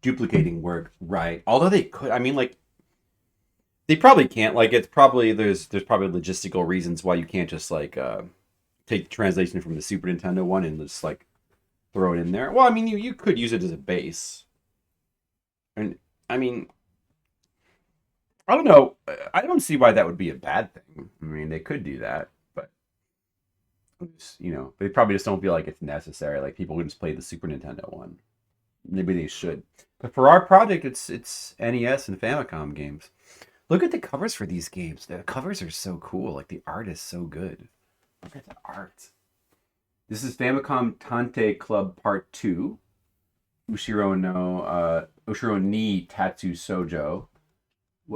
duplicating work, right? Although they could, I mean, like they probably can't. Like it's probably there's probably logistical reasons why you can't just like take the translation from the Super Nintendo one and just like throw it in there. Well, I mean, you could use it as a base, and I mean, I don't know. I don't see why that would be a bad thing. I mean, they could do that, but they probably just don't feel like it's necessary. Like people would just play the Super Nintendo one. Maybe they should. But for our project, it's NES and Famicom games. Look at the covers for these games. The covers are so cool. Like the art is so good. Look at the art. This is Famicom Tantei Club Part 2. Ushiro ni Tatsu Shoujo.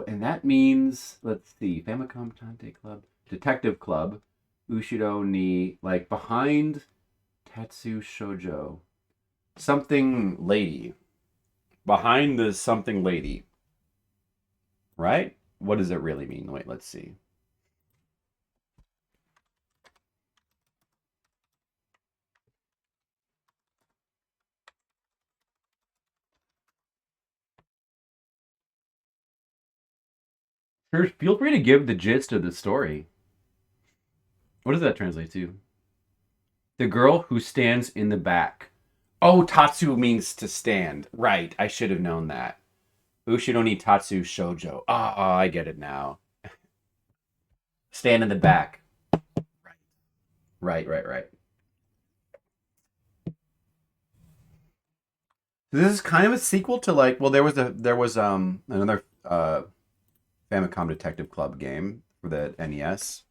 And that means, let's see, Famicom Tantei Club, Detective Club, Ushiro ni, like behind Tatsu Shoujo. Something lady. Behind the something lady. Right? What does it really mean? Wait, let's see. Sure, feel free to give the gist of the story. What does that translate to? The girl who stands in the back. Oh, Tatsu means to stand. Right, I should have known that. Ushiro ni Tatsu Shoujo. I get it now. Stand in the back. Right. This is kind of a sequel to like, well, there was another Famicom Detective Club game for the NES.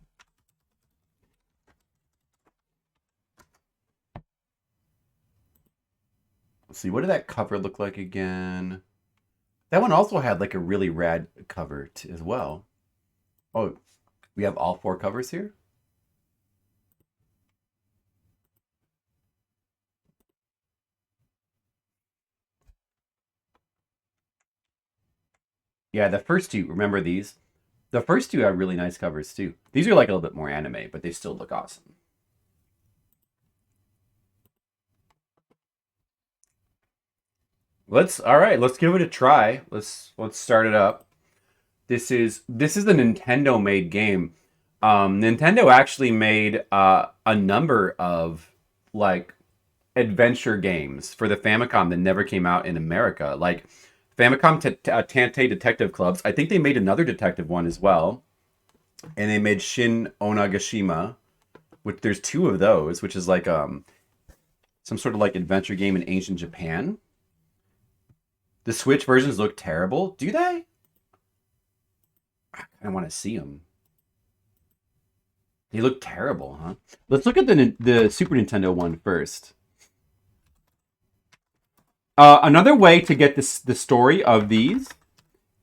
Let's see, what did that cover look like again? That one also had like a really rad cover as well. Oh, we have all four covers here? Yeah, the first two, remember these? The first two have really nice covers too. These are like a little bit more anime, but they still look awesome. Let's give it a try. Let's start it up. This is a Nintendo made game. Nintendo actually made a number of like adventure games for the Famicom that never came out in America. Like Famicom Tantei Detective Clubs. I think they made another detective one as well, and they made Shin Onagashima, which there's two of those, which is like some sort of like adventure game in ancient Japan. The Switch versions look terrible. Do they? I want to see them. They look terrible, huh? Let's look at the Super Nintendo one first. Another way to get the story of these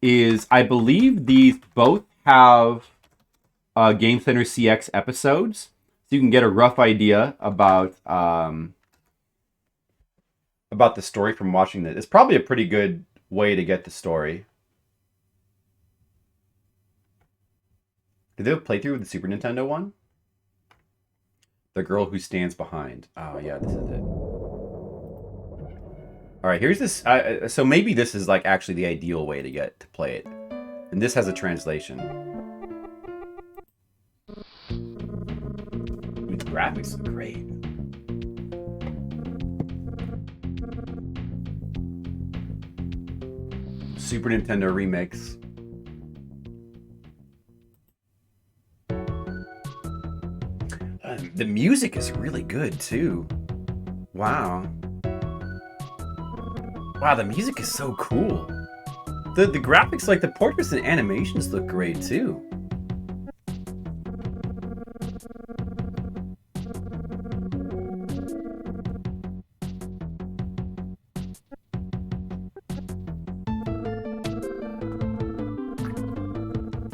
is I believe these both have Game Center CX episodes, so you can get a rough idea about the story from watching this. It's probably a pretty good way to get the story. Did they have a playthrough with the Super Nintendo one? The girl who stands behind. Oh yeah, this is it. All right, here's this. So maybe this is like actually the ideal way to get to play it, and this has a translation. Ooh, the graphics look great. Super Nintendo remix. The music is really good too. Wow. Wow, the music is so cool. The graphics, like the portraits and animations, look great too.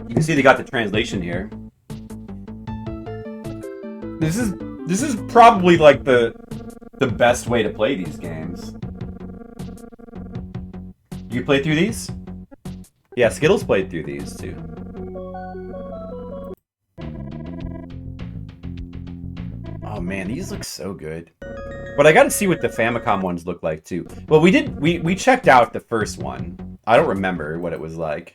You can see they got the translation here. This is probably like the best way to play these games. You play through these? Yeah, Skittles played through these too. Oh man, these look so good. But I got to see what the Famicom ones look like too. Well, we checked out the first one. I don't remember what it was like.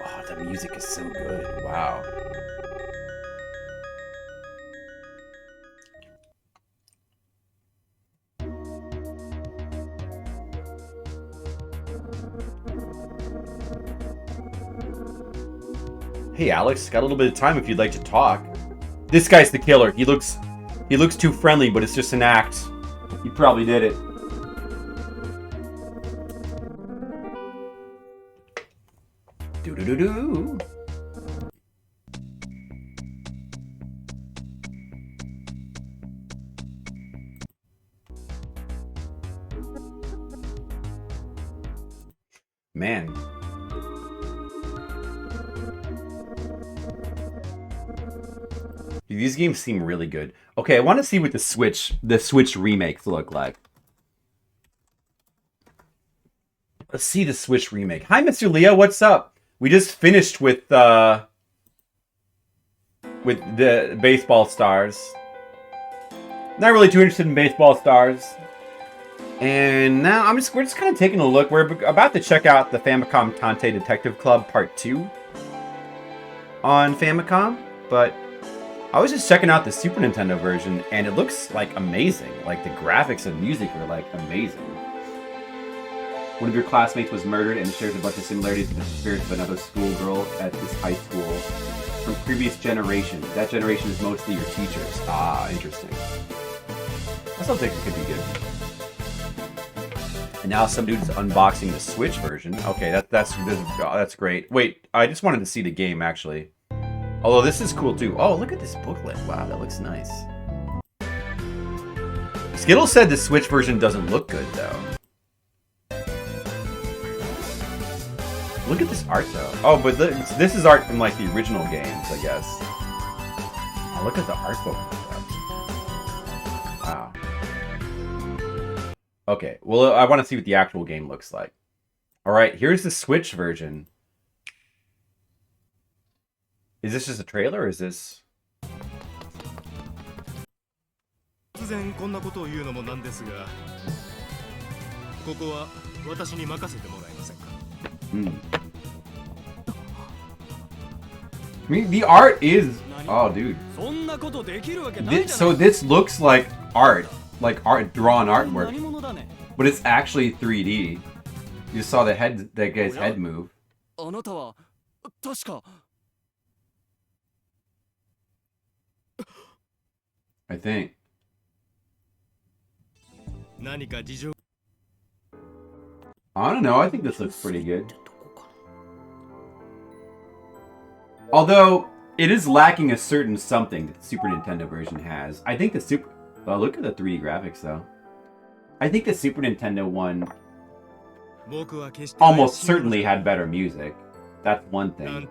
Oh, the music is so good. Wow. Hey Alex, got a little bit of time if you'd like to talk. This guy's the killer. He looks too friendly, but it's just an act. He probably did it. Do-do-do-do. Man. These games seem really good. Okay, I want to see what the Switch remakes look like. Let's see the Switch remake. Hi, Mr. Leo, what's up? We just finished with the Baseball Stars. Not really too interested in Baseball Stars. And now we're just kind of taking a look. We're about to check out the Famicom Tantei Detective Club Part 2 on Famicom, but I was just checking out the Super Nintendo version, and it looks like amazing. Like the graphics and music are like amazing. One of your classmates was murdered and shares a bunch of similarities with the spirits of another schoolgirl at this high school from previous generations. That generation is mostly your teachers. Ah, interesting. That sounds like it could be good. And now some dude's unboxing the Switch version. Okay, that's great. Wait, I just wanted to see the game actually. Although this is cool too. Oh, look at this booklet. Wow, that looks nice. Skittle said the Switch version doesn't look good though. Look at this art though. Oh, but this is art from like the original games, I guess. Oh, look at the art book and stuff. Wow. Okay, well, I want to see what the actual game looks like. Alright, here's the Switch version. Is this just a trailer, or is this... I mean, the art is... Oh, dude. So this looks like art. Like drawn artwork. But it's actually 3D. You saw that guy's head move. I think. I don't know, I think this looks pretty good. Although, it is lacking a certain something that the Super Nintendo version has. I think the well, look at the 3D graphics, though. I think the Super Nintendo one almost certainly had better music. That's one thing.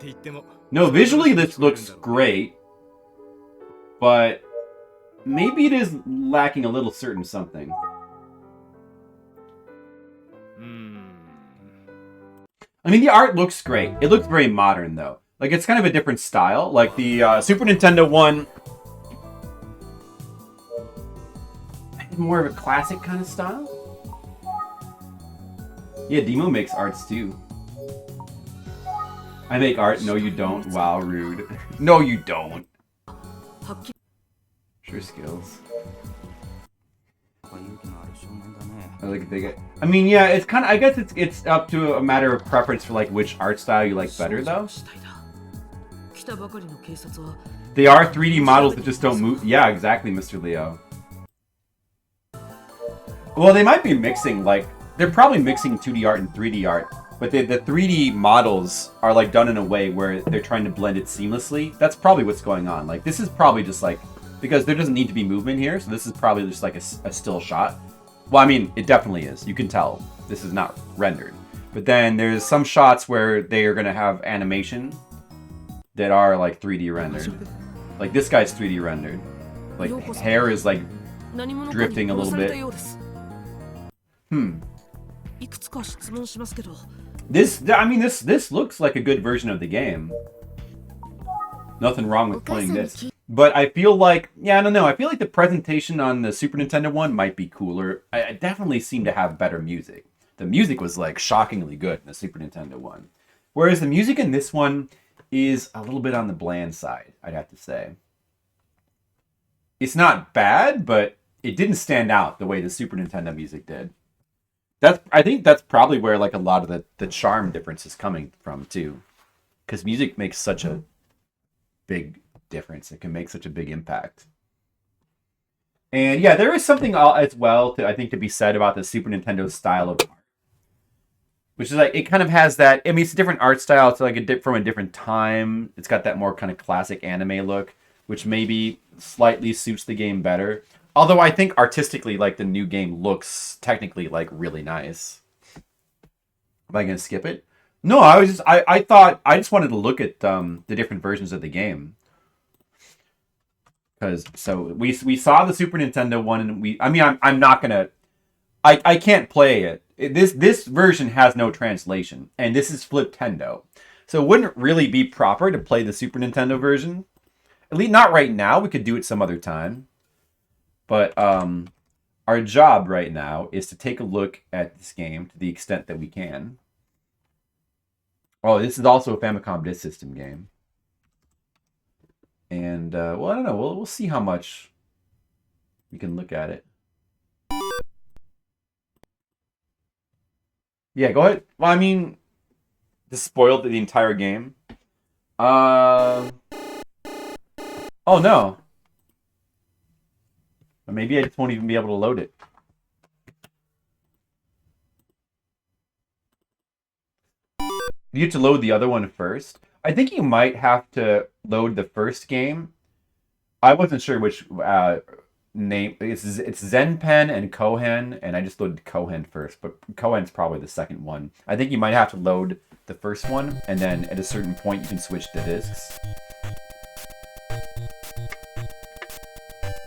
No, visually this looks great. But maybe it is lacking a little certain something. I mean, the art looks great. It looks very modern, though. Like, it's kind of a different style. Like, the Super Nintendo one... more of a classic kind of style. Yeah, Demo makes arts, too. I make art. No, you don't. Wow, rude. No, you don't. Sure skills. I mean, yeah, it's kind of. I guess it's up to a matter of preference for like which art style you like better, though. They are 3D models that just don't move. Yeah, exactly, Mr. Leo. Well, they might be mixing like they're probably mixing 2D art and 3D art, but the 3D models are like done in a way where they're trying to blend it seamlessly. That's probably what's going on. Like this is probably just like because there doesn't need to be movement here, so this is probably just like a still shot. Well, I mean, it definitely is. You can tell this is not rendered. But then there's some shots where they are going to have animation that are like 3D rendered. Like this guy's 3D rendered. Like hair is like drifting a little bit. This looks like a good version of the game. Nothing wrong with playing this. But I feel like, yeah, I don't know. I feel like the presentation on the Super Nintendo one might be cooler. I definitely seem to have better music. The music was like shockingly good in the Super Nintendo one. Whereas the music in this one is a little bit on the bland side, I'd have to say. It's not bad, but it didn't stand out the way the Super Nintendo music did. I think that's probably where like a lot of the charm difference is coming from too. Because music makes such a big difference. It can make such a big impact. And yeah, there is something as well to I think to be said about the Super Nintendo style of art, which is like it kind of has that. I mean, it's a different art style. It's like from a different time. It's got that more kind of classic anime look, which maybe slightly suits the game better. Although I think artistically, like the new game looks technically like really nice. Am I gonna skip it? No, I thought I just wanted to look at the different versions of the game. Because so we saw the Super Nintendo one, and I'm not gonna I can't play it. This version has no translation, and this is Fliptendo, so it wouldn't really be proper to play the Super Nintendo version. At least not right now. We could do it some other time, but our job right now is to take a look at this game to the extent that we can. Oh, this is also a Famicom Disk System game. And, well, I don't know. We'll see how much we can look at it. Yeah, go ahead. Well, I mean, this spoiled the entire game. Oh, no. Or maybe I just won't even be able to load it. You have to load the other one first. I think you might have to load the first game. I wasn't sure which name. It's Zenpen and Kohen, and I just loaded Kohen first, but Kohen's probably the second one. I think you might have to load the first one, and then at a certain point you can switch the discs.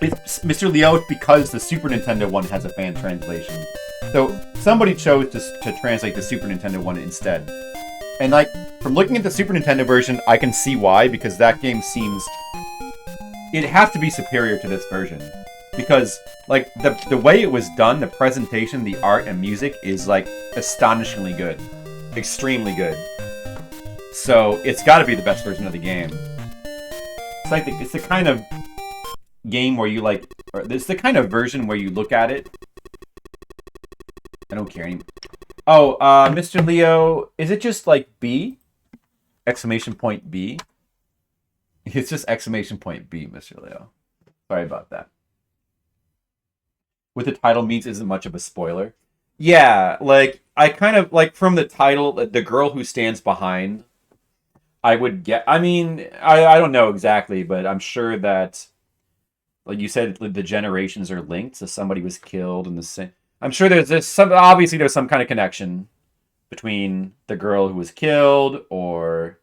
Mr. Leo, it's because the Super Nintendo one has a fan translation. So somebody chose to translate the Super Nintendo one instead. And like, from looking at the Super Nintendo version, I can see why, because that game seems... It has to be superior to this version. Because, like, the way it was done, the presentation, the art, and music is, like, astonishingly good. Extremely good. So, it's gotta be the best version of the game. It's like, it's the kind of game where you, like... Or it's the kind of version where you look at it... I don't care anymore. Oh, Mr. Leo, is it just like B? Exclamation point B? It's just exclamation point B, Mr. Leo. Sorry about that. What the title means isn't much of a spoiler. Yeah, like, I kind of, like, from the title, the girl who stands behind, I would get, I mean, I don't know exactly, but I'm sure that, like you said, the generations are linked, so somebody was killed in the same... I'm sure there's some kind of connection between the girl who was killed or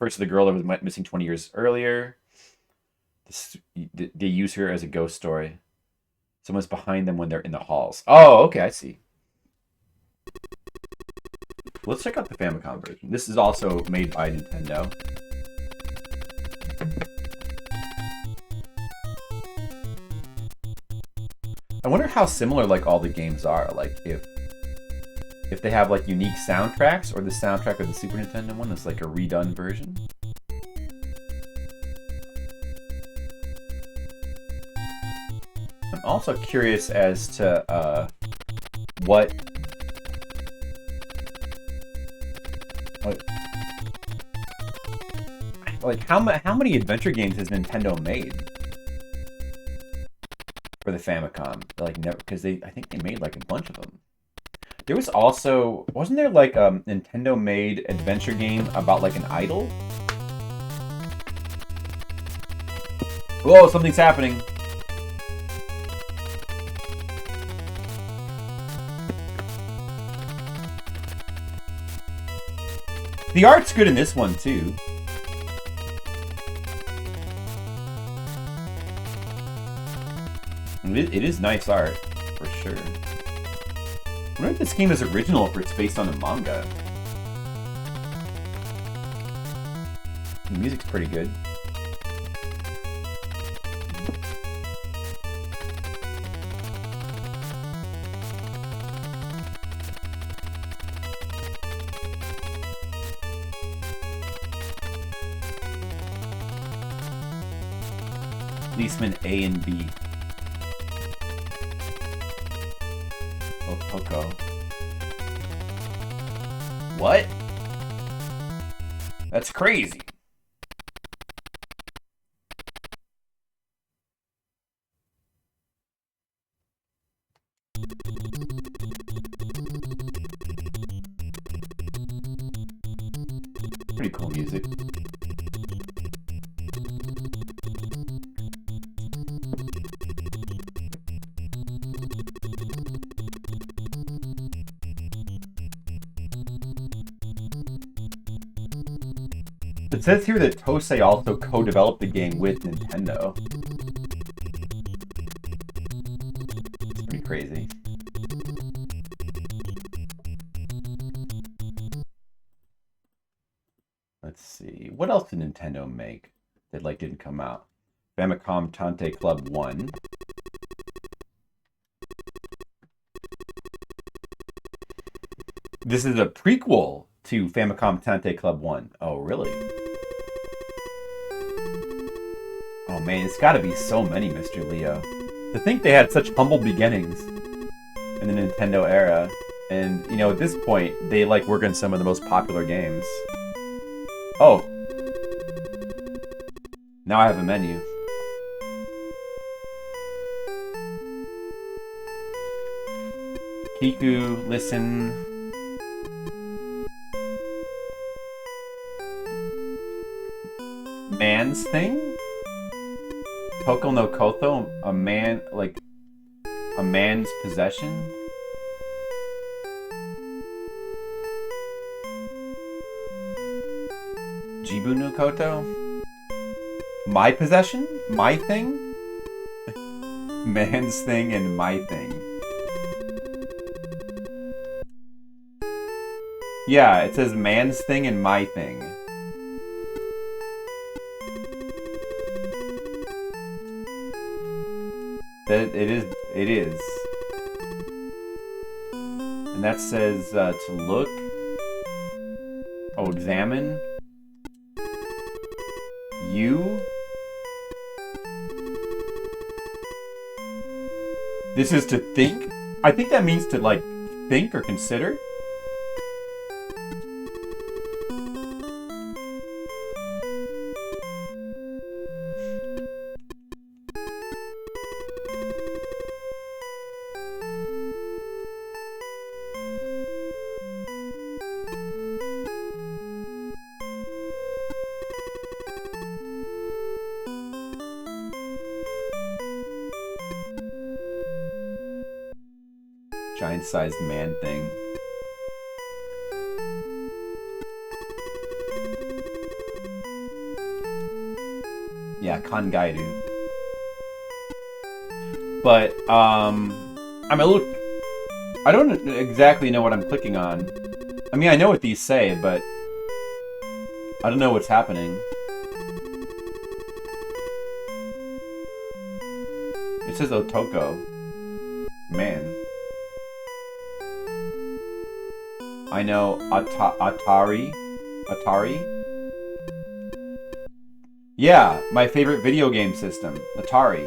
first the girl that was missing 20 years earlier. They use her as a ghost story. Someone's behind them when they're in the halls. Oh, okay, I see. Let's check out the Famicom version. This is also made by Nintendo. I wonder how similar like all the games are. Like if they have like unique soundtracks, or the soundtrack of the Super Nintendo one is like a redone version. I'm also curious as to what like how many adventure games has Nintendo made for the Famicom? Like, never, because I think they made like a bunch of them. There was also, wasn't there like a Nintendo made adventure game about like an idol? Whoa, something's happening. The art's good in this one too. It is nice art, for sure. I wonder if this game is original or if it's based on a manga. The music's pretty good. Policeman A and B. Oh, Poco. What? That's crazy. Pretty cool music. It says here that Tosei also co-developed the game with Nintendo. It's pretty crazy. Let's see. What else did Nintendo make that like didn't come out? Famicom Tantei Club 1. This is a prequel to Famicom Tantei Club 1. Oh, really? Oh man, it's gotta be so many, Mr. Leo. To think they had such humble beginnings in the Nintendo era. And, you know, at this point, they like work on some of the most popular games. Oh. Now I have a menu. Kiku, listen. Man's thing? Toko no Koto? A man, like, a man's possession? Jibu no Koto? My possession? My thing? Man's thing and my thing. Yeah, it says man's thing and my thing. It is. And that says to look. Oh, examine. You. This is to think? I think that means to, like, think or consider. Giant-sized man thing. Yeah, Kangairu. But, I'm a little... I don't exactly know what I'm clicking on. I mean, I know what these say, but... I don't know what's happening. It says Otoko. Man. I know Atari. Yeah, my favorite video game system, Atari.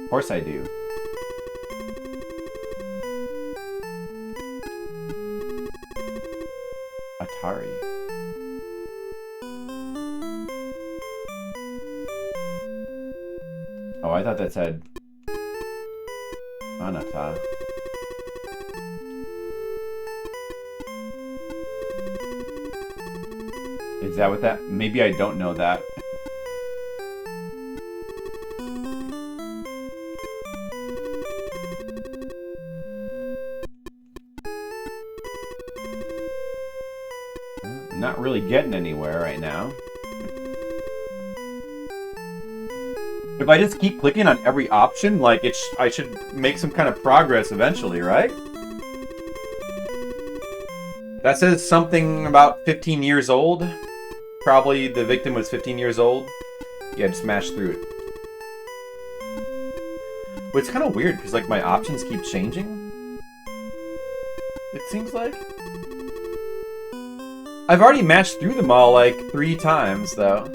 Of course I do. Atari. Oh, I thought that said Anata. Is that what that... Maybe I don't know that. I'm not really getting anywhere right now. If I just keep clicking on every option, like, I should make some kind of progress eventually, right? That says something about 15 years old. Probably the victim was 15 years old. Yeah, just smash through it. But it's kind of weird, because, like, my options keep changing. It seems like. I've already matched through them all, like, 3 times, though.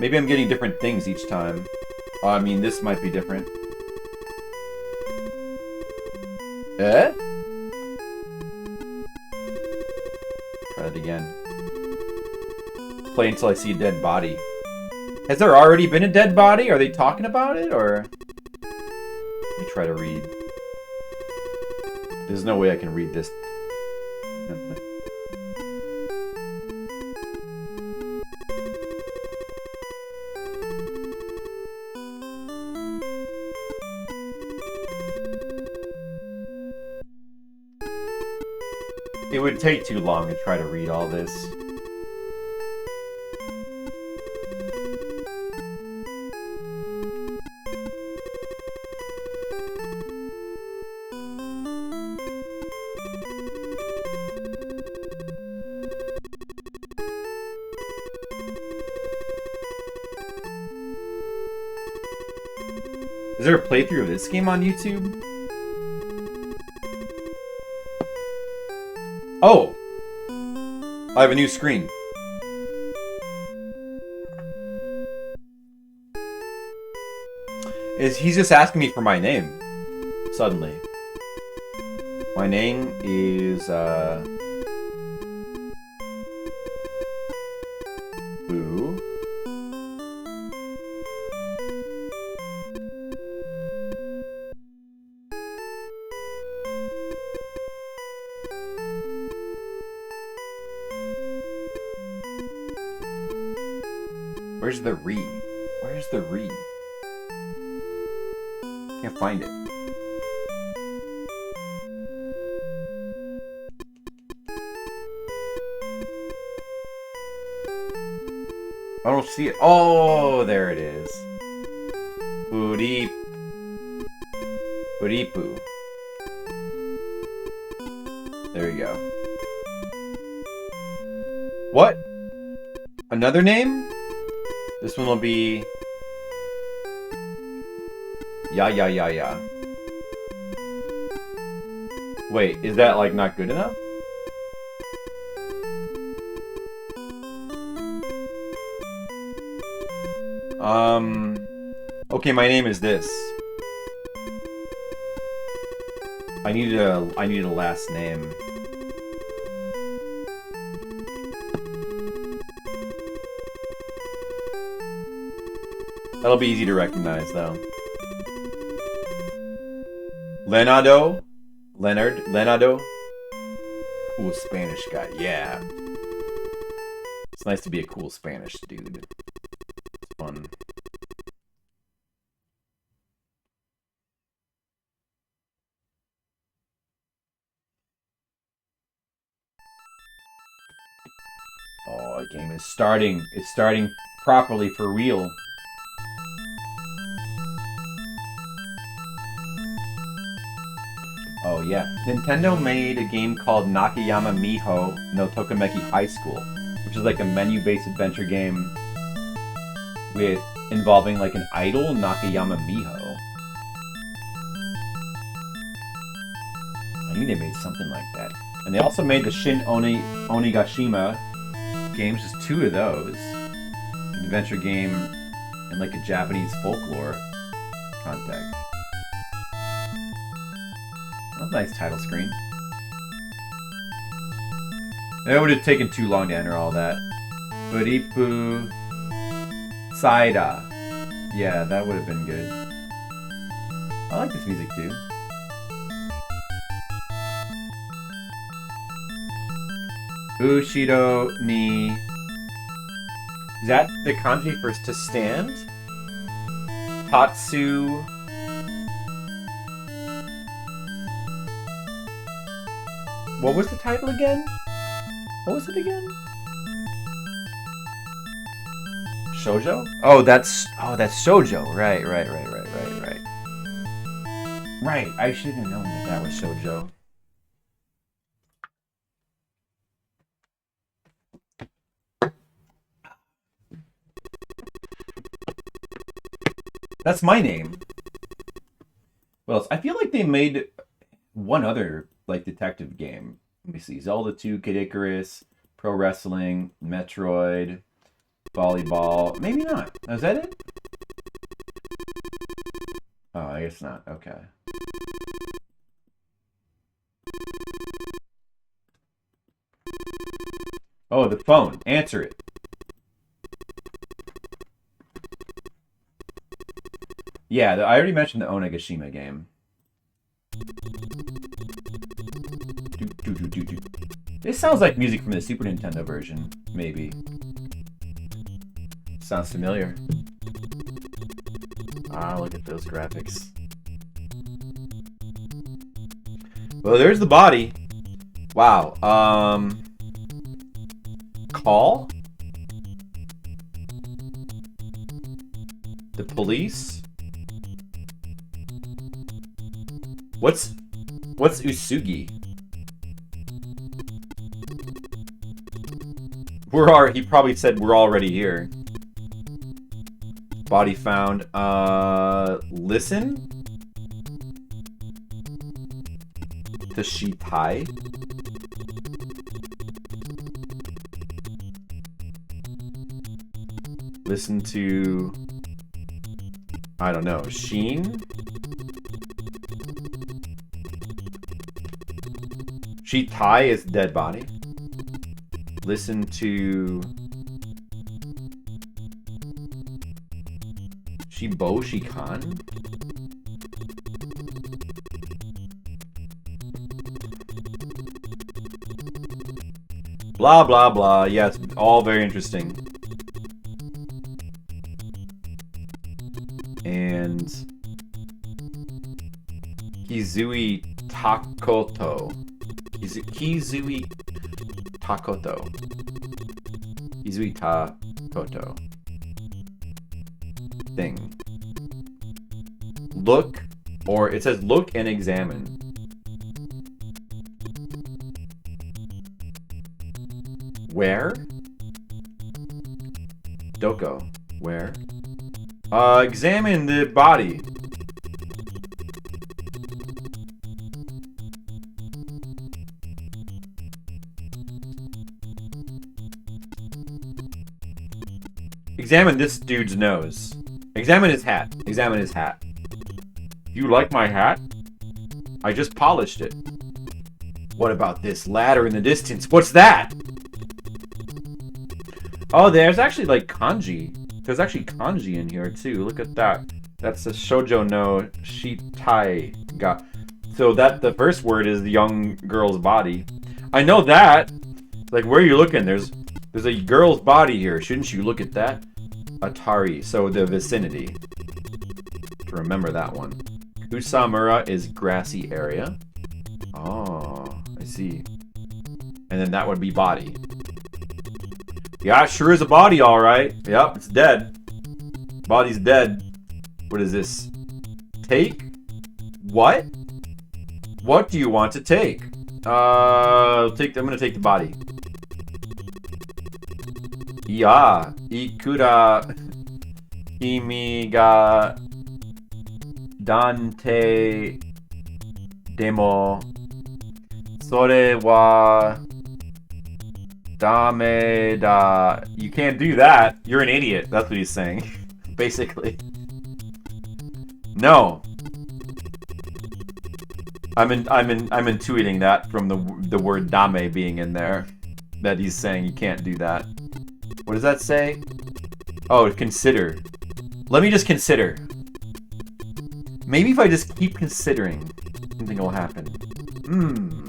Maybe I'm getting different things each time. I mean, this might be different. Eh? Try it again. Play until I see a dead body. Has there already been a dead body? Are they talking about it, or... Let me try to read. There's no way I can read this. It would take too long to try to read all this. Is there a playthrough of this game on YouTube? Oh! I have a new screen. He's just asking me for my name. Suddenly. My name is, Boo. Where's the re? Where's the re? Can't find it. I don't see it. Oh, there it is. Boody. Boody-poo. There you go. What? Another name? This one will be... Yeah. Wait, is that, like, not good enough? Okay, my name is this. I need a last name. That'll be easy to recognize, though. Leonardo? Leonardo? Cool Spanish guy, yeah. It's nice to be a cool Spanish dude. It's fun. Oh, the game is starting. It's starting properly for real. Oh yeah, Nintendo made a game called Nakayama Miho no Tokimeki High School, which is like a menu-based adventure game with involving like an idol, Nakayama Miho. I think they made something like that. And they also made the Shin Onigashima games, just two of those. An adventure game in like a Japanese folklore context. Oh, nice title screen. It would have taken too long to enter all that. Buripu Saida. Yeah, that would have been good. I like this music too. Ushiro ni... Is that the kanji for to stand? Tatsu... What was the title again? What was it again? Shoujo? Oh, that's Shoujo. Right. Right, I should have known that was Shoujo. That's my name. What else? I feel like they made one other like detective game. Let me see. Zelda 2, Kid Icarus, Pro Wrestling, Metroid, volleyball. Maybe not. Is that it? Oh, I guess not. Okay. Oh, the phone. Answer it. Yeah, I already mentioned the Onegashima game. This sounds like music from the Super Nintendo version, maybe. Sounds familiar. Ah, look at those graphics. Well, there's the body. Wow. Call? The police? What's Usugi? He probably said we're already here. Body found. Listen? To Shitai? Listen to... I don't know. Sheen? Shitai is dead body. Listen to... Shikan? Blah, blah, blah. Yeah, it's all very interesting. And... Kizui Takoto. Kizui Takoto. Kizui Takoto. Thing. Look, or it says look and examine. Where? Doko. Where? Examine the body. Examine this dude's nose. Examine his hat. Examine his hat. You like my hat? I just polished it. What about this ladder in the distance? What's that? Oh, there's actually like kanji. There's actually kanji in here too. Look at that. That's the shoujo no shitai ga. So the first word is the young girl's body. I know that. Like, where are you looking? There's a girl's body here. Shouldn't you look at that? Atari. So the vicinity. To remember that one. Kusamura is grassy area. Oh, I see. And then that would be body. Yeah, it sure is a body, alright. Yep, it's dead. Body's dead. What is this? Take? What? What do you want to take? I'm gonna take the body. Yeah. Ikura kimi ga Dante demo sore wa dame da. You can't do that. You're an idiot. That's what he's saying. Basically. No. I'm intuiting that from the word dame being in there. That he's saying you can't do that. What does that say? Oh, consider. Let me just consider. Maybe if I just keep considering, something will happen.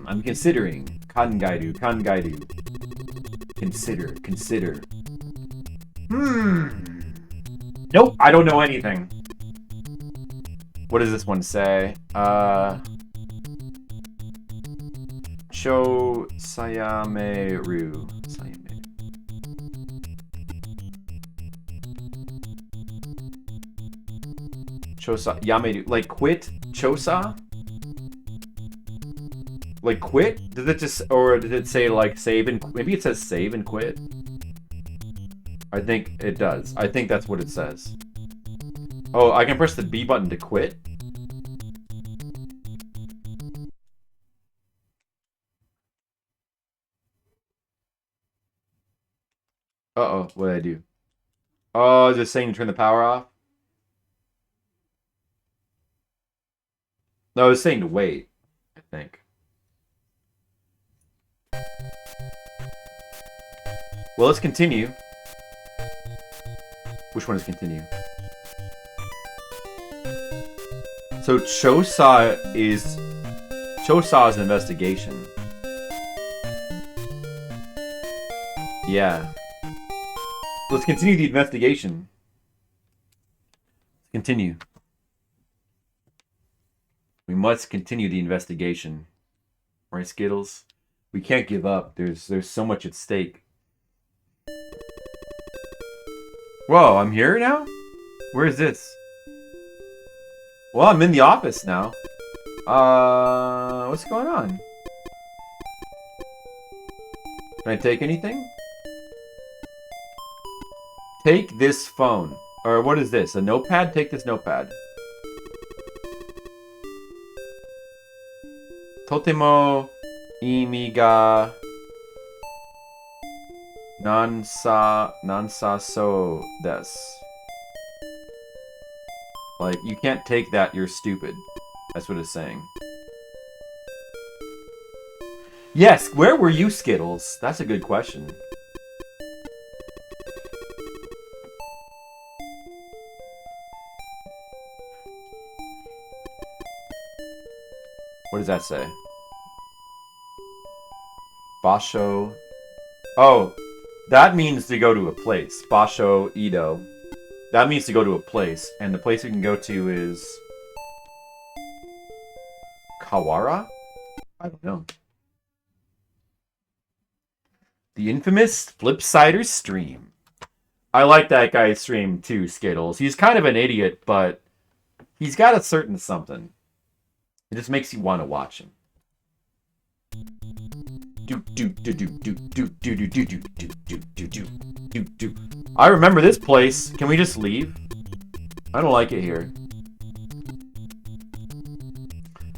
I'm considering. Kangairu. Consider. Nope, I don't know anything. What does this one say? Cho Sayameru. Chosa Yameru. Like quit? Chosa? Like quit? Did it just, or did it say like save and, maybe it says save and quit? I think it does. I think that's what it says. Oh, I can press the B button to quit? Uh-oh, what did I do? Oh, just saying to turn the power off? No, I was saying to wait, I think. Well, let's continue. Which one is continue? So Chosa's an investigation. Yeah. Let's continue the investigation. Continue. We must continue the investigation. Right, Skittles? We can't give up. There's so much at stake. Whoa, I'm here now? Where is this? Well, I'm in the office now. What's going on? Can I take anything? Take this phone. Or what is this? A notepad? Take this notepad. Totemo imi ga nansa so desu. Like, you can't take that, you're stupid. That's what it's saying. Yes, where were you, Skittles? That's a good question. What does that say? Basho. Oh, that means to go to a place. Basho Ido. That means to go to a place. And the place we can go to is... Kawara? I don't know. The infamous Flipsider stream. I like that guy's stream too, Skittles. He's kind of an idiot, but he's got a certain something. It just makes you want to watch him. I remember this place. Can we just leave? I don't like it here.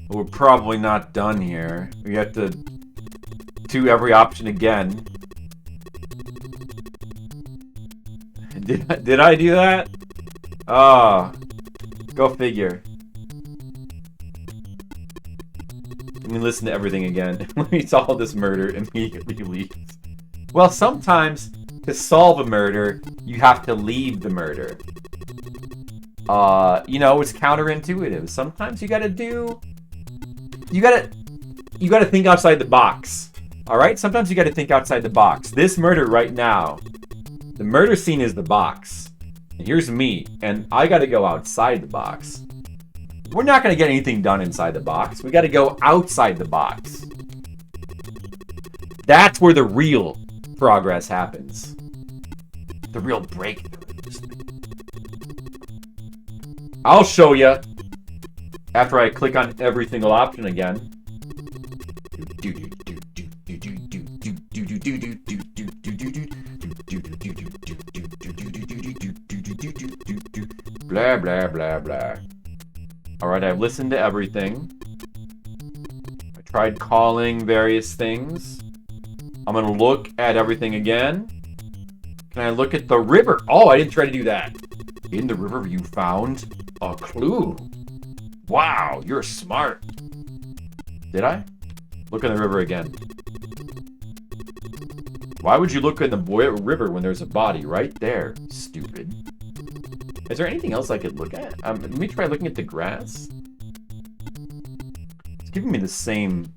We're probably not done here. We have to do every option again. Did I do that? Ah, go figure. Let me listen to everything again. Let me solve this murder immediately leaves. Well, sometimes to solve a murder, you have to leave the murder. You know, it's counterintuitive. Sometimes you gotta think outside the box. Alright? Sometimes you gotta think outside the box. This murder right now, the murder scene is the box. And here's me, and I gotta go outside the box. We're not going to get anything done inside the box. We got to go outside the box. That's where the real progress happens. The real breakthroughs. I'll show you after I click on every single option again. Blah, blah, blah, blah. Alright, I've listened to everything. I tried calling various things. I'm gonna look at everything again. Can I look at the river? Oh, I didn't try to do that. In the river you found a clue. Wow, you're smart. Did I? Look in the river again. Why would you look in the river when there's a body right there? Stupid. Is there anything else I could look at? Let me try looking at the grass. It's giving me the same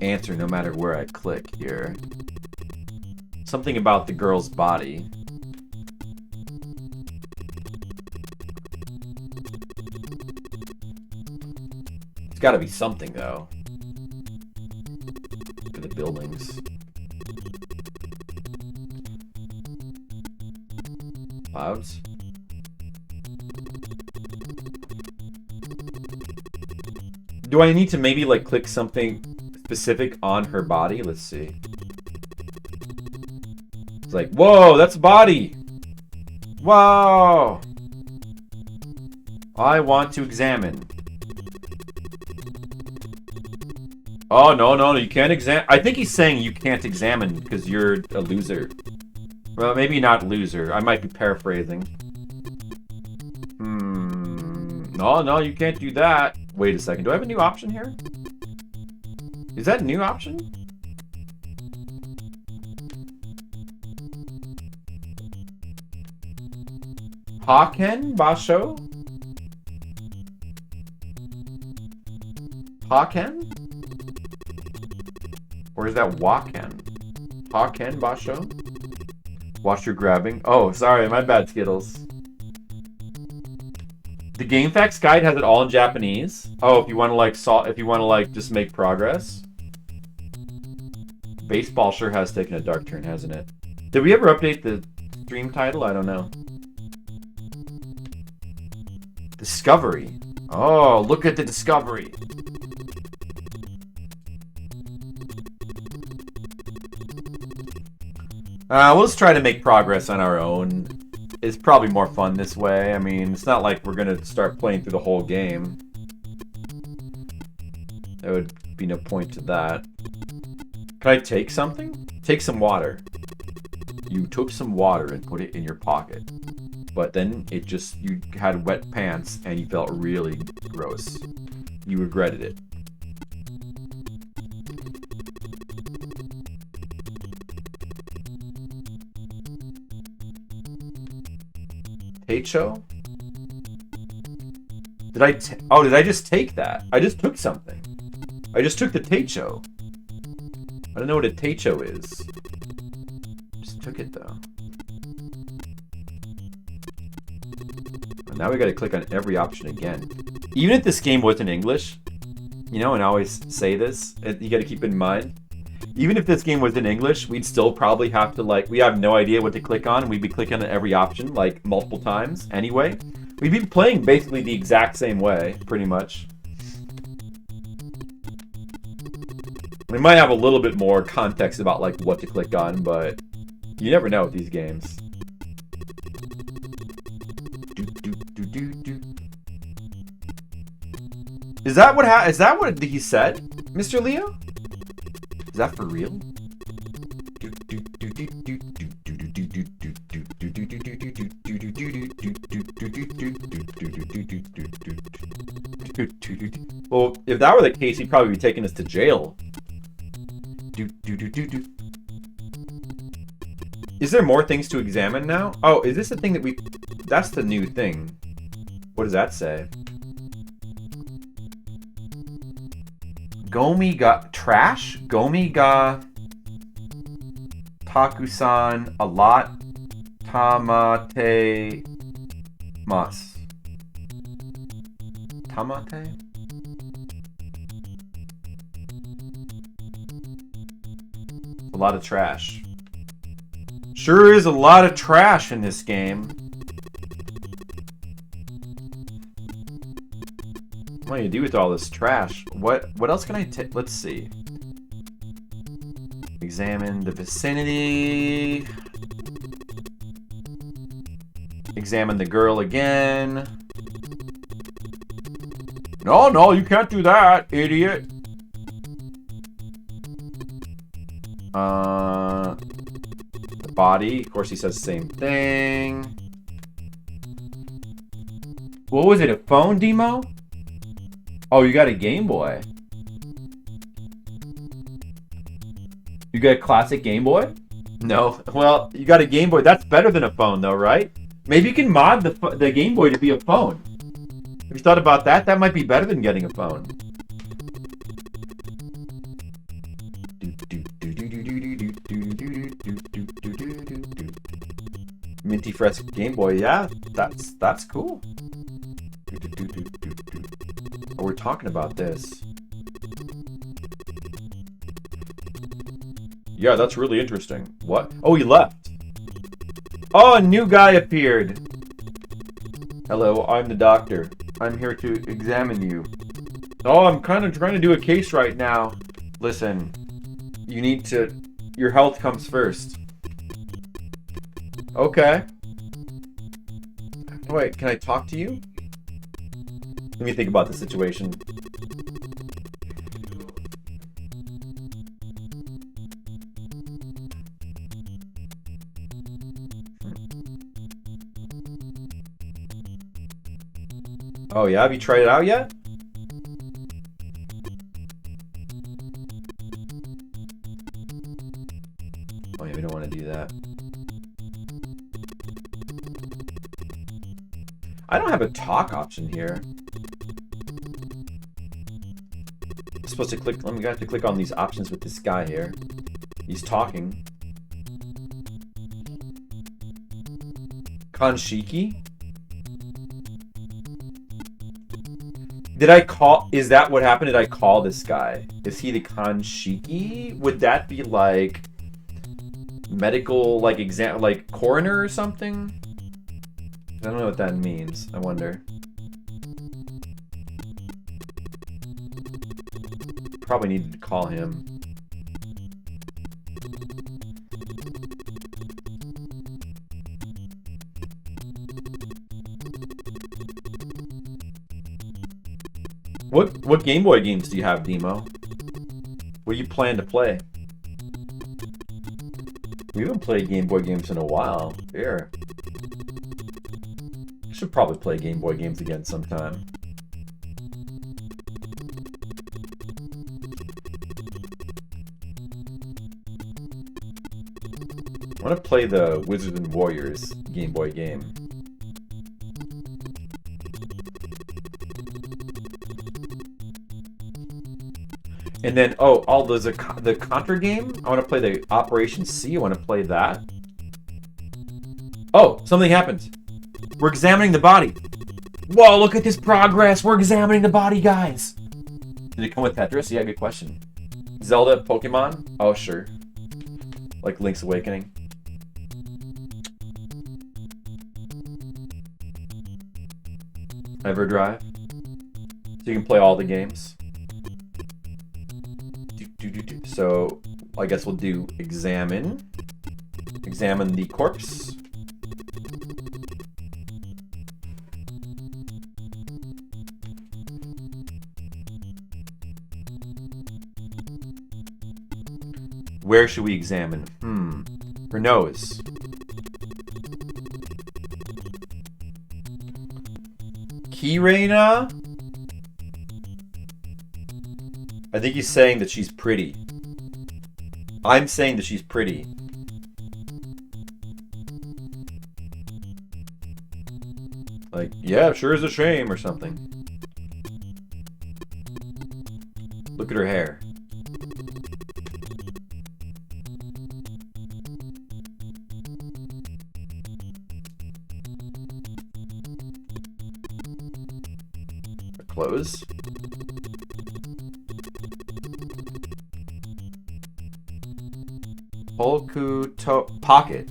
answer no matter where I click here. Something about the girl's body. It's gotta be something, though. Look at the buildings. Clouds. Do I need to maybe, like, click something specific on her body? Let's see. It's like, whoa, that's a body! Whoa! I want to examine. Oh, no, you can't examine. I think he's saying you can't examine because you're a loser. Well, maybe not loser. I might be paraphrasing. No, no, you can't do that. Wait a second. Do I have a new option here? Is that a new option? Haken Basho? Haken? Or is that Waken? Haken Basho? Watch your grabbing. Oh, sorry, my bad, Skittles. The Game Facts guide has it all in Japanese. Oh, if you want to like just make progress. Baseball sure has taken a dark turn, hasn't it? Did we ever update the stream title? I don't know. Discovery. Oh, look at the discovery. We'll just try to make progress on our own. It's probably more fun this way. I mean, it's not like we're gonna start playing through the whole game. There would be no point to that. Can I take something? Take some water. You took some water and put it in your pocket. But then you had wet pants and you felt really gross. You regretted it. Teicho? Did I just take that? I just took something. I just took the Teicho. I don't know what a Teicho is. Just took it though. And now we gotta click on every option again. Even if this game was in English, you know, and I always say this, you gotta keep in mind, even if this game was in English, we'd still probably have to, like, we have no idea what to click on, and we'd be clicking on every option, like, multiple times anyway. We'd be playing basically the exact same way, pretty much. We might have a little bit more context about, like, what to click on, but you never know with these games. Is that what he said, Mr. Leo? Is that for real? Well, if that were the case, he'd probably be taking us to jail. Is there more things to examine now? Oh, is this the thing that that's the new thing. What does that say? Gomi ga trash? Gomi ga takusan a lot tamate mas. Tamate? A lot of trash. Sure is a lot of trash in this game. What do you do with all this trash? What else can I take? Let's see. Examine the vicinity. Examine the girl again. No, you can't do that, idiot. The body. Of course, he says the same thing. What was it? A phone demo? Oh, you got a Game Boy. You got a classic Game Boy? No. Well, you got a Game Boy. That's better than a phone, though, right? Maybe you can mod the Game Boy to be a phone. Have you thought about that? That might be better than getting a phone. Minty fresh Game Boy. Yeah, that's cool. Oh, we're talking about this. Yeah, that's really interesting. What? Oh, he left. Oh, a new guy appeared. Hello, I'm the doctor. I'm here to examine you. Oh, I'm kind of trying to do a case right now. Listen, you need to... Your health comes first. Okay. Wait, can I talk to you? Let me think about the situation. Oh yeah, have you tried it out yet? Oh yeah, we don't want to do that. I don't have a talk option here. I'm supposed to click. I'm gonna have to click on these options with this guy here. He's talking. Kanshiki? Did I call? Is that what happened? Did I call this guy? Is he the Kanshiki? Would that be like medical, like exam, like coroner or something? I don't know what that means. I wonder. Probably needed to call him. What Game Boy games do you have, Demo? What do you plan to play? We haven't played Game Boy games in a while. Here. Should probably play Game Boy games again sometime. I want to play the Wizards and Warriors Game Boy game. And then, oh, there's the Contra game. I want to play the Operation C. I want to play that. Oh, something happened. We're examining the body. Whoa, look at this progress. We're examining the body, guys. Did it come with Tetris? Yeah, good question. Zelda, Pokemon? Oh, sure. Like Link's Awakening. Everdrive. So you can play all the games. So, I guess we'll do examine. Examine the corpse. Where should we examine? Her nose. Kirena? I think he's saying that she's pretty. I'm saying that she's pretty. Like, yeah, sure is a shame or something. Look at her hair. Her clothes. Pocket.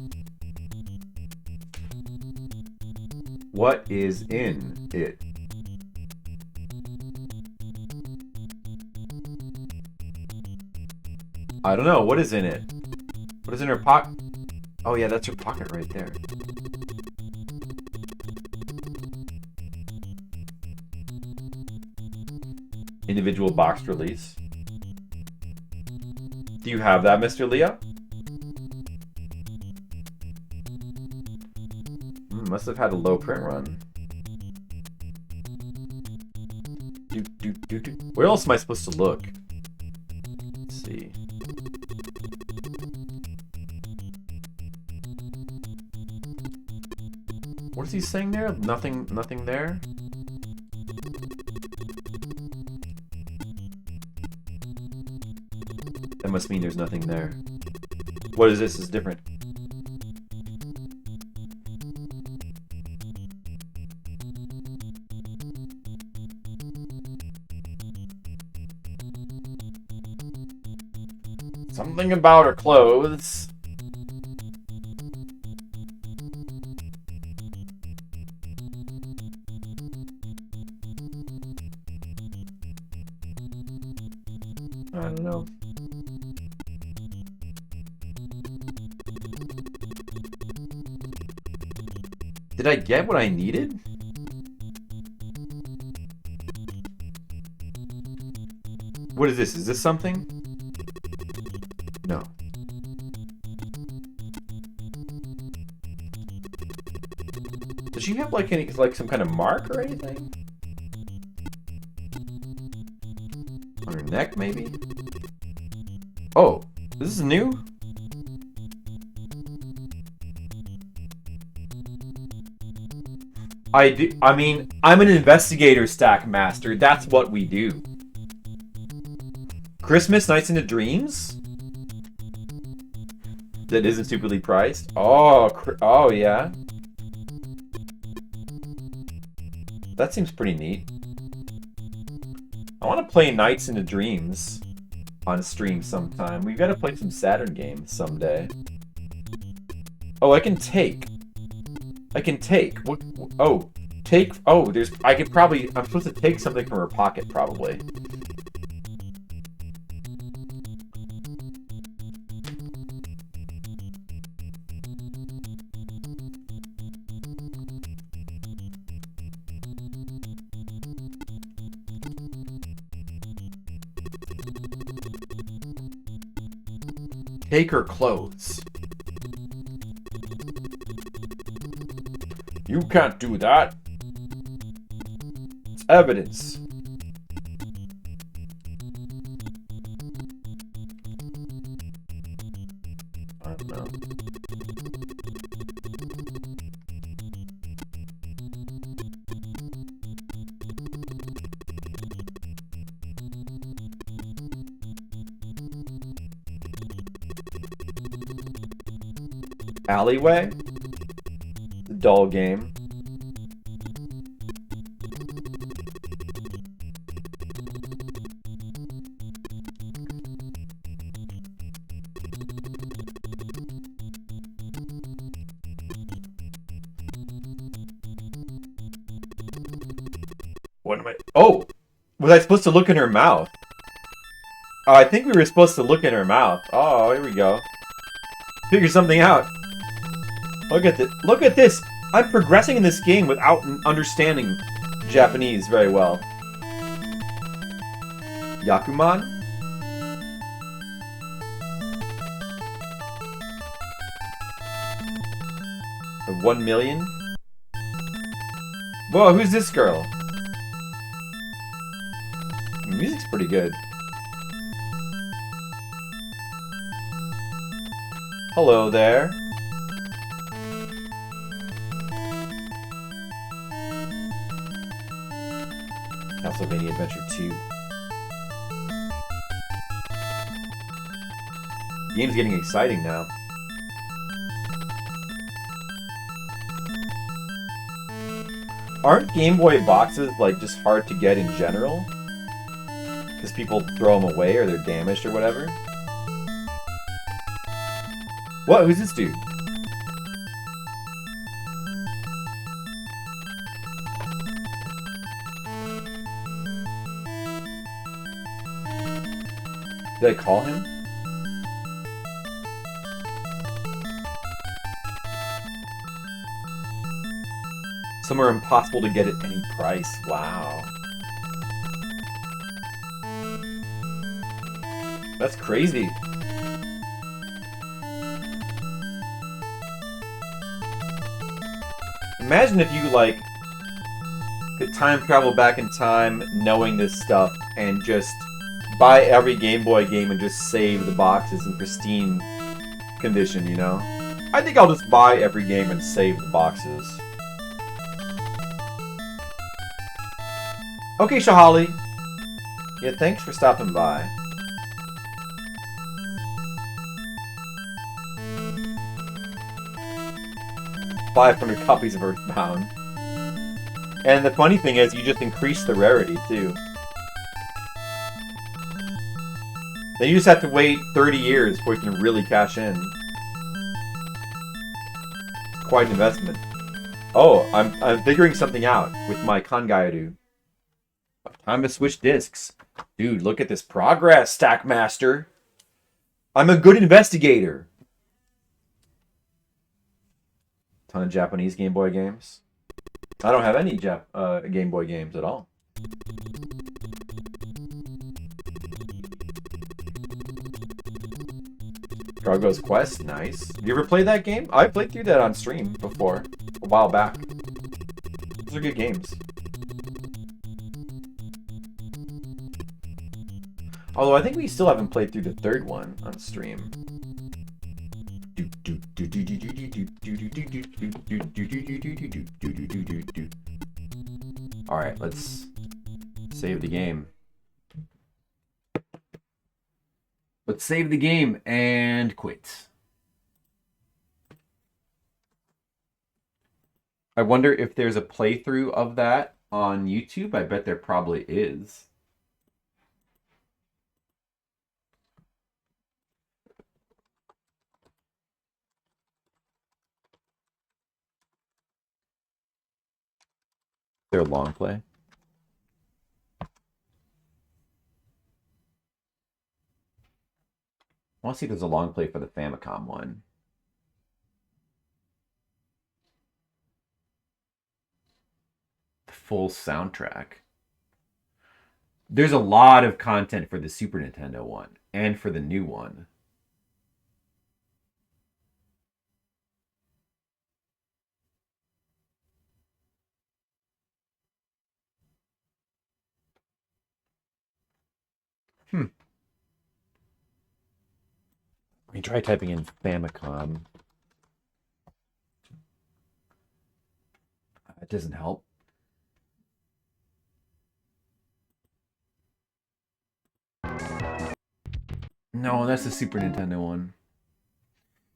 What is in it? I don't know. What is in it? What is in her pocket? Oh yeah, that's her pocket right there. Individual boxed release. Do you have that, Mr. Leo? Must have had a low print run. Where else am I supposed to look? Let's see. What is he saying there? Nothing there? That must mean there's nothing there. What is this? Is different. Something about her clothes. I don't know. Did I get what I needed? What is this? Is this something? No. Does she have like any, like some kind of mark or anything? neck, maybe? Oh, this is new? I mean, I'm an investigator, Stack Master. That's what we do. Christmas Nights into Dreams? That isn't stupidly priced? Oh yeah. That seems pretty neat. I want to play Nights into Dreams on stream sometime. We've got to play some Saturn games someday. Oh, I can take. What? Oh, take. Oh, there's. I could probably. I'm supposed to take something from her pocket, probably. Take her clothes. You can't do that. It's evidence. I don't know. Alleyway? The doll game. What am I... Oh! Was I supposed to look in her mouth? Oh, I think we were supposed to look in her mouth. Oh, here we go. Figure something out. Look at this. Look at this! I'm progressing in this game without understanding Japanese very well. Yakuman? The 1 million? Whoa, who's this girl? The music's pretty good. Hello there. Castlevania Adventure 2. The game's getting exciting now. Aren't Game Boy boxes, like, just hard to get in general? Because people throw them away or they're damaged or whatever? What? Who's this dude? Did I call him? Some are impossible to get at any price. Wow. That's crazy. Imagine if you, like, could time travel back in time knowing this stuff and just buy every Game Boy game and just save the boxes in pristine condition, you know? I think I'll just buy every game and save the boxes. Okay, Shahali. Yeah, thanks for stopping by. $500 copies of Earthbound. And the funny thing is, you just increase the rarity, too. Then you just have to wait 30 years before you can really cash in. It's quite an investment. Oh, I'm figuring something out with my Kangairu. Time to switch discs. Dude, look at this progress, Stackmaster. I'm a good investigator. Ton of Japanese Game Boy games. I don't have any Game Boy games at all. Gargoyle's Quest, nice. Have you ever played that game? I played through that on stream before, a while back. Those are good games. Although I think we still haven't played through the third one on stream. Alright, let's save the game. Let's save the game and quit. I wonder if there's a playthrough of that on YouTube. I bet there probably is. Their long play. I want to see if there's a long play for the Famicom one. The full soundtrack. There's a lot of content for the Super Nintendo one and for the new one. Let me try typing in Famicom. It doesn't help. No, that's the Super Nintendo one.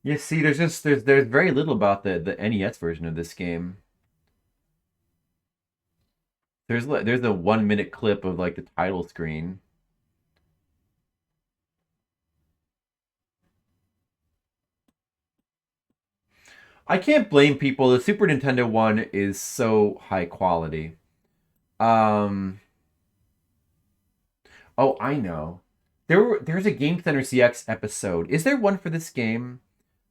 Yeah, see, there's very little about the NES version of this game. There's a 1 minute clip of like the title screen. I can't blame people. The Super Nintendo one is so high quality. Oh, I know. There's a Game Center CX episode. Is there one for this game?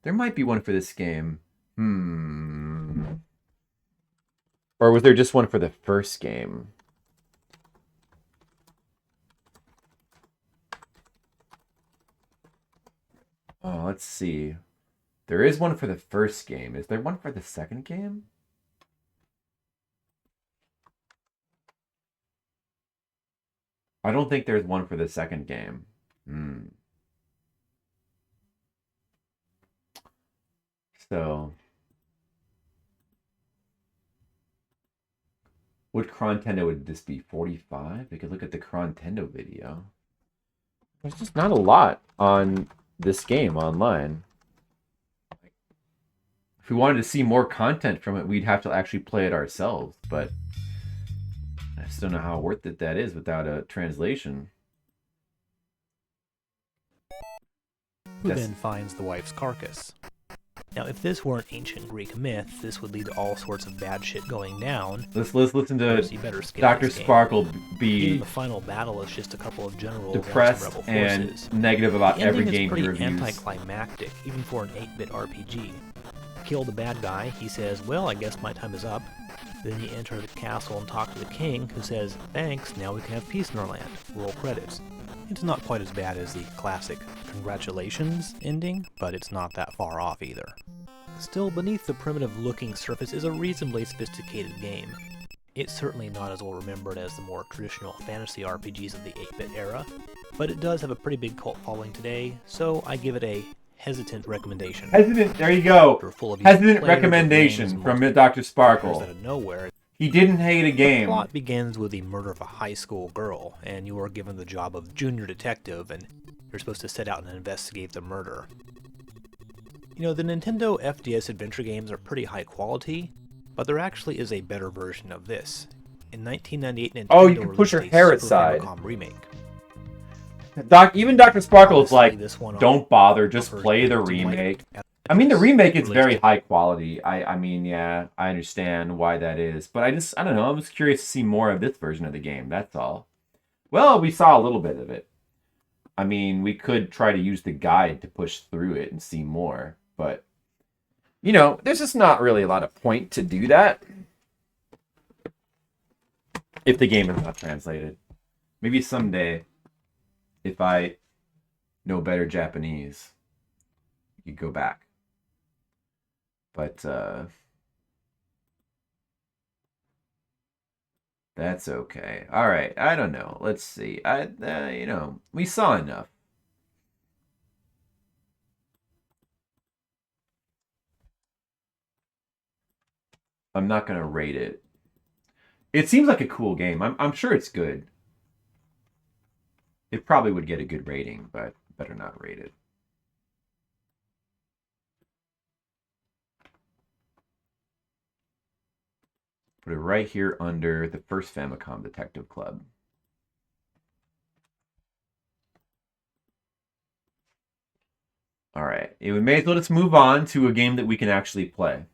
There might be one for this game. Or was there just one for the first game? Oh, let's see. There is one for the first game. Is there one for the second game? I don't think there's one for the second game. So, what Crontendo would this be? 45? We could look at the Crontendo video. There's just not a lot on this game online. If we wanted to see more content from it, we'd have to actually play it ourselves, but I just don't know how worth it that is without a translation. Who then finds the wife's carcass? Now, if this weren't ancient Greek myth, this would lead to all sorts of bad shit going down. Let's listen to Dr. Sparkle be even the final battle is just a couple of generals depressed rebel and forces. negative about the every ending game is pretty he reviews. Anticlimactic, even for an 8-bit RPG. Kill the bad guy, he says, well, I guess my time is up. Then you enter the castle and talk to the king, who says, thanks, now we can have peace in our land. Roll credits. It's not quite as bad as the classic congratulations ending, but it's not that far off either. Still, beneath the primitive-looking surface is a reasonably sophisticated game. It's certainly not as well remembered as the more traditional fantasy RPGs of the 8-bit era, but it does have a pretty big cult following today, so I give it a hesitant recommendation. Hesitant, there you go. Hesitant recommendation from Dr. Sparkle. Out of nowhere. He didn't hate a game. The plot begins with the murder of a high school girl, and you are given the job of junior detective, and you're supposed to set out and investigate the murder. You know, the Nintendo FDS adventure games are pretty high quality, but there actually is a better version of this. In 1998, Nintendo you can push your released hair a aside. Super Famicom remake. Even Dr. Sparkle is like, This one don't bother, just play the remake. I mean, the remake is very high quality. I mean, yeah, I understand why that is. But I don't know. I'm just curious to see more of this version of the game. That's all. Well, we saw a little bit of it. I mean, we could try to use the guide to push through it and see more. But, you know, there's just not really a lot of point to do that if the game is not translated. Maybe someday, if I know better Japanese, you go back. But That's okay. All right. I don't know. Let's see. We saw enough. I'm not gonna rate it. It seems like a cool game. I'm sure it's good. It probably would get a good rating, but better not rate it. Put it right here under the first Famicom Detective Club. All right. We may as well just move on to a game that we can actually play.